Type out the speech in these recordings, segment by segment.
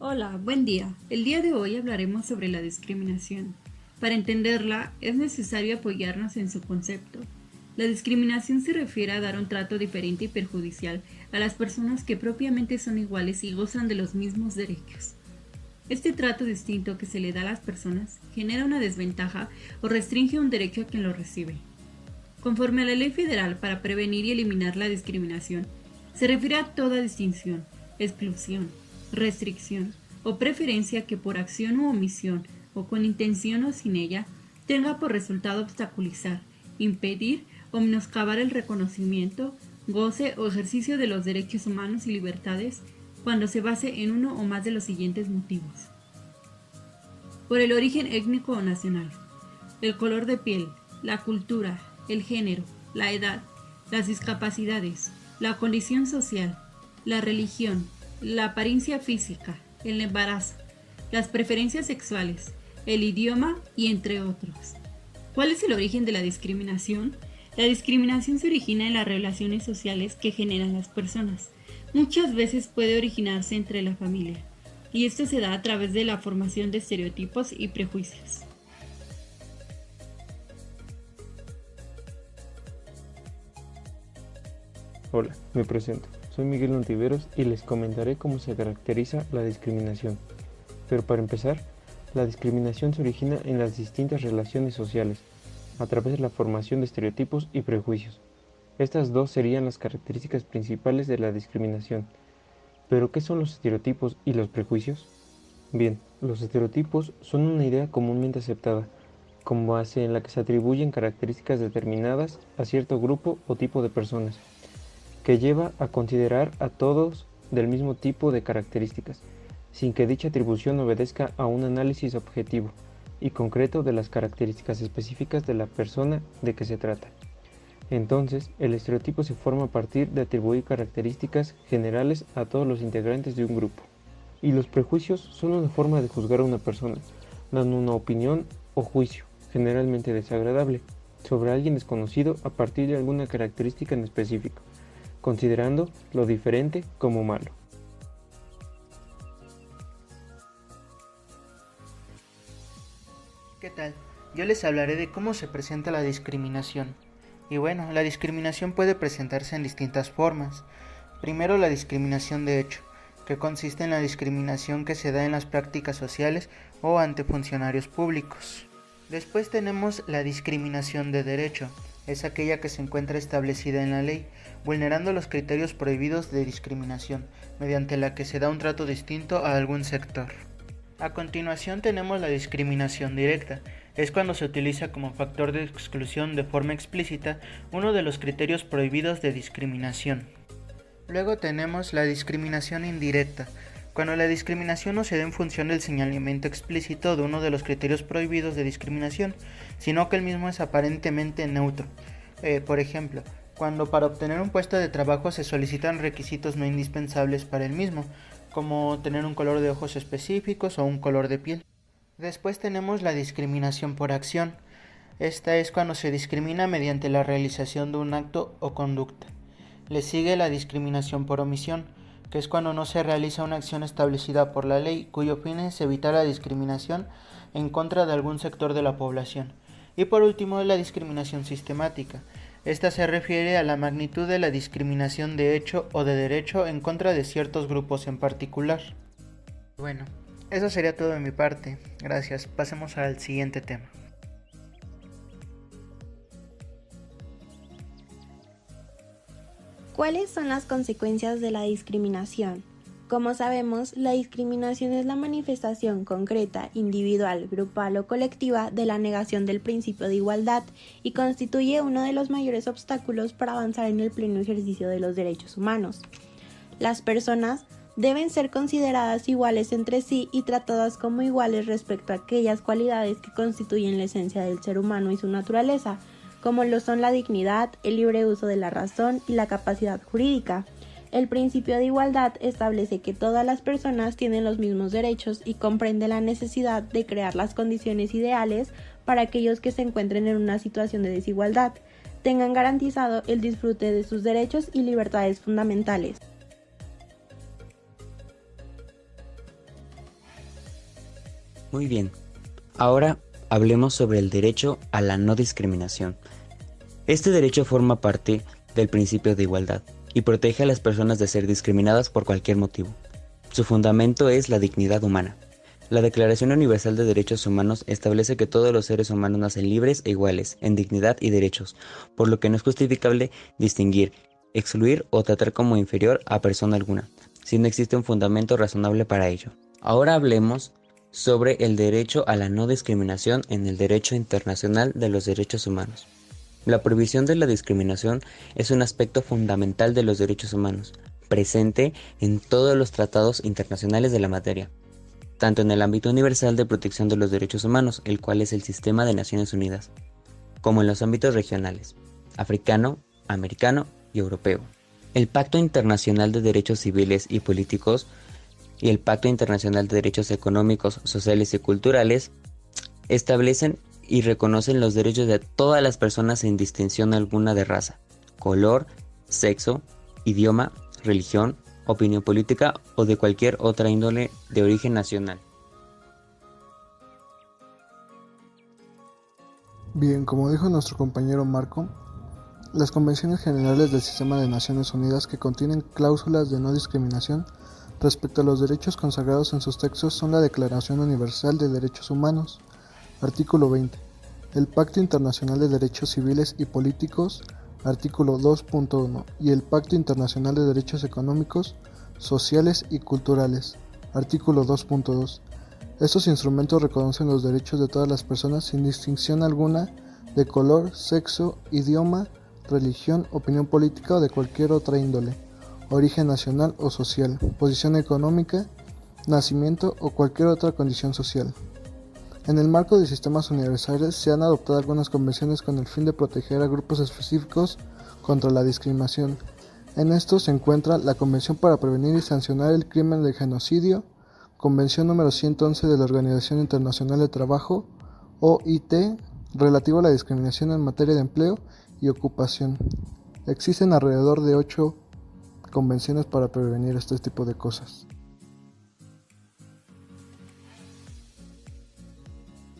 Hola, buen día. El día de hoy hablaremos sobre la discriminación. Para entenderla, es necesario apoyarnos en su concepto. La discriminación se refiere a dar un trato diferente y perjudicial a las personas que propiamente son iguales y gozan de los mismos derechos. Este trato distinto que se le da a las personas genera una desventaja o restringe un derecho a quien lo recibe. Conforme a la Ley Federal para prevenir y eliminar la discriminación, se refiere a toda distinción, exclusión, restricción o preferencia que por acción u omisión o con intención o sin ella tenga por resultado obstaculizar, impedir o menoscabar el reconocimiento, goce o ejercicio de los derechos humanos y libertades cuando se base en uno o más de los siguientes motivos. Por el origen étnico o nacional, el color de piel, la cultura, el género, la edad, las discapacidades, la condición social, la religión, la apariencia física, el embarazo, las preferencias sexuales, el idioma y entre otros. ¿Cuál es el origen de la discriminación? La discriminación se origina en las relaciones sociales que generan las personas. Muchas veces puede originarse entre la familia, y esto se da a través de la formación de estereotipos y prejuicios. Hola, me presento. Soy Miguel Ontiveros y les comentaré cómo se caracteriza la discriminación. Pero para empezar, la discriminación se origina en las distintas relaciones sociales, a través de la formación de estereotipos y prejuicios. Estas dos serían las características principales de la discriminación. ¿Pero qué son los estereotipos y los prejuicios? Bien, los estereotipos son una idea comúnmente aceptada, como base en la que se atribuyen características determinadas a cierto grupo o tipo de personas, que lleva a considerar a todos del mismo tipo de características, sin que dicha atribución obedezca a un análisis objetivo y concreto de las características específicas de la persona de que se trata. Entonces, el estereotipo se forma a partir de atribuir características generales a todos los integrantes de un grupo. Y los prejuicios son una forma de juzgar a una persona, dando una opinión o juicio, generalmente desagradable, sobre alguien desconocido a partir de alguna característica en específico, considerando lo diferente como malo. ¿Qué tal? Yo les hablaré de cómo se presenta la discriminación. Y bueno, la discriminación puede presentarse en distintas formas. Primero, la discriminación de hecho, que consiste en la discriminación que se da en las prácticas sociales o ante funcionarios públicos. Después tenemos la discriminación de derecho, es aquella que se encuentra establecida en la ley, vulnerando los criterios prohibidos de discriminación, mediante la que se da un trato distinto a algún sector. A continuación tenemos la discriminación directa. Es cuando se utiliza como factor de exclusión de forma explícita uno de los criterios prohibidos de discriminación. Luego tenemos la discriminación indirecta, cuando la discriminación no se da en función del señalamiento explícito de uno de los criterios prohibidos de discriminación, sino que el mismo es aparentemente neutro. Por ejemplo, cuando para obtener un puesto de trabajo se solicitan requisitos no indispensables para el mismo, como tener un color de ojos específicos o un color de piel. Después tenemos la discriminación por acción. Esta es cuando se discrimina mediante la realización de un acto o conducta. Le sigue la discriminación por omisión, que es cuando no se realiza una acción establecida por la ley, cuyo fin es evitar la discriminación en contra de algún sector de la población. Y por último, la discriminación sistemática. Esta se refiere a la magnitud de la discriminación de hecho o de derecho en contra de ciertos grupos en particular. Bueno, eso sería todo de mi parte. Gracias. Pasemos al siguiente tema. ¿Cuáles son las consecuencias de la discriminación? Como sabemos, la discriminación es la manifestación concreta, individual, grupal o colectiva de la negación del principio de igualdad y constituye uno de los mayores obstáculos para avanzar en el pleno ejercicio de los derechos humanos. Las personas deben ser consideradas iguales entre sí y tratadas como iguales respecto a aquellas cualidades que constituyen la esencia del ser humano y su naturaleza, como lo son la dignidad, el libre uso de la razón y la capacidad jurídica. El principio de igualdad establece que todas las personas tienen los mismos derechos y comprende la necesidad de crear las condiciones ideales para aquellos que se encuentren en una situación de desigualdad, tengan garantizado el disfrute de sus derechos y libertades fundamentales. Muy bien, ahora hablemos sobre el derecho a la no discriminación. Este derecho forma parte del principio de igualdad y protege a las personas de ser discriminadas por cualquier motivo. Su fundamento es la dignidad humana. La Declaración Universal de Derechos Humanos establece que todos los seres humanos nacen libres e iguales en dignidad y derechos, por lo que no es justificable distinguir, excluir o tratar como inferior a persona alguna, si no existe un fundamento razonable para ello. Ahora hablemos sobre el derecho a la no discriminación en el derecho internacional de los derechos humanos. La prohibición de la discriminación es un aspecto fundamental de los derechos humanos, presente en todos los tratados internacionales de la materia, tanto en el ámbito universal de protección de los derechos humanos, el cual es el sistema de Naciones Unidas, como en los ámbitos regionales, africano, americano y europeo. El Pacto Internacional de Derechos Civiles y Políticos y el Pacto Internacional de Derechos Económicos, Sociales y Culturales establecen y reconocen los derechos de todas las personas sin distinción alguna de raza, color, sexo, idioma, religión, opinión política o de cualquier otra índole de origen nacional. Bien, como dijo nuestro compañero Marco, las convenciones generales del Sistema de Naciones Unidas que contienen cláusulas de no discriminación respecto a los derechos consagrados en sus textos son la Declaración Universal de Derechos Humanos, artículo 20, el Pacto Internacional de Derechos Civiles y Políticos, artículo 2.1, y el Pacto Internacional de Derechos Económicos, Sociales y Culturales, artículo 2.2. Estos instrumentos reconocen los derechos de todas las personas sin distinción alguna de color, sexo, idioma, religión, opinión política o de cualquier otra índole, origen nacional o social, posición económica, nacimiento o cualquier otra condición social. En el marco de sistemas universales se han adoptado algunas convenciones con el fin de proteger a grupos específicos contra la discriminación. En estos se encuentra la Convención para Prevenir y Sancionar el Crimen de Genocidio, Convención número 111 de la Organización Internacional de Trabajo, OIT, relativo a la discriminación en materia de empleo y ocupación. Existen alrededor de 8 convenciones para prevenir este tipo de cosas.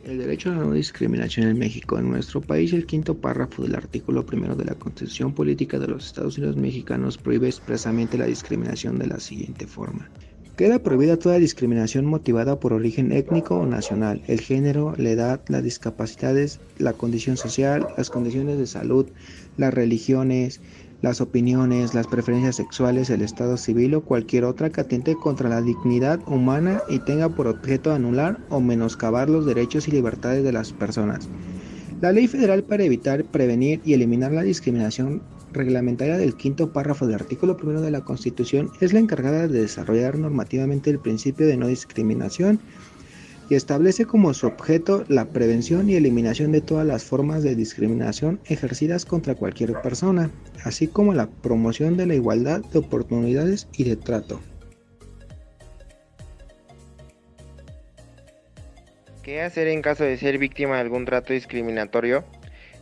El derecho a la no discriminación en México. En nuestro país, el quinto párrafo del artículo 1 de la Constitución Política de los Estados Unidos Mexicanos prohíbe expresamente la discriminación de la siguiente forma. Queda prohibida toda discriminación motivada por origen étnico o nacional, el género, la edad, las discapacidades, la condición social, las condiciones de salud, las religiones, las opiniones, las preferencias sexuales, el estado civil o cualquier otra que atente contra la dignidad humana y tenga por objeto anular o menoscabar los derechos y libertades de las personas. La Ley Federal para evitar, prevenir y eliminar la discriminación reglamentaria del quinto párrafo del artículo 1 de la Constitución es la encargada de desarrollar normativamente el principio de no discriminación y establece como su objeto la prevención y eliminación de todas las formas de discriminación ejercidas contra cualquier persona, así como la promoción de la igualdad de oportunidades y de trato. ¿Qué hacer en caso de ser víctima de algún trato discriminatorio?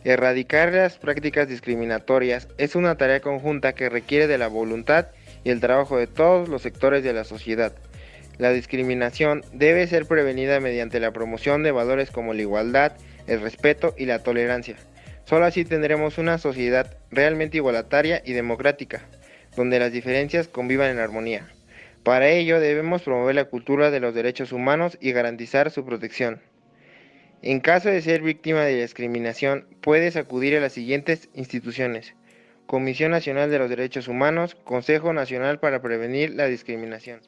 Erradicar las prácticas discriminatorias es una tarea conjunta que requiere de la voluntad y el trabajo de todos los sectores de la sociedad. La discriminación debe ser prevenida mediante la promoción de valores como la igualdad, el respeto y la tolerancia. Solo así tendremos una sociedad realmente igualitaria y democrática, donde las diferencias convivan en armonía. Para ello debemos promover la cultura de los derechos humanos y garantizar su protección. En caso de ser víctima de discriminación, puedes acudir a las siguientes instituciones: Comisión Nacional de los Derechos Humanos, Consejo Nacional para Prevenir la Discriminación.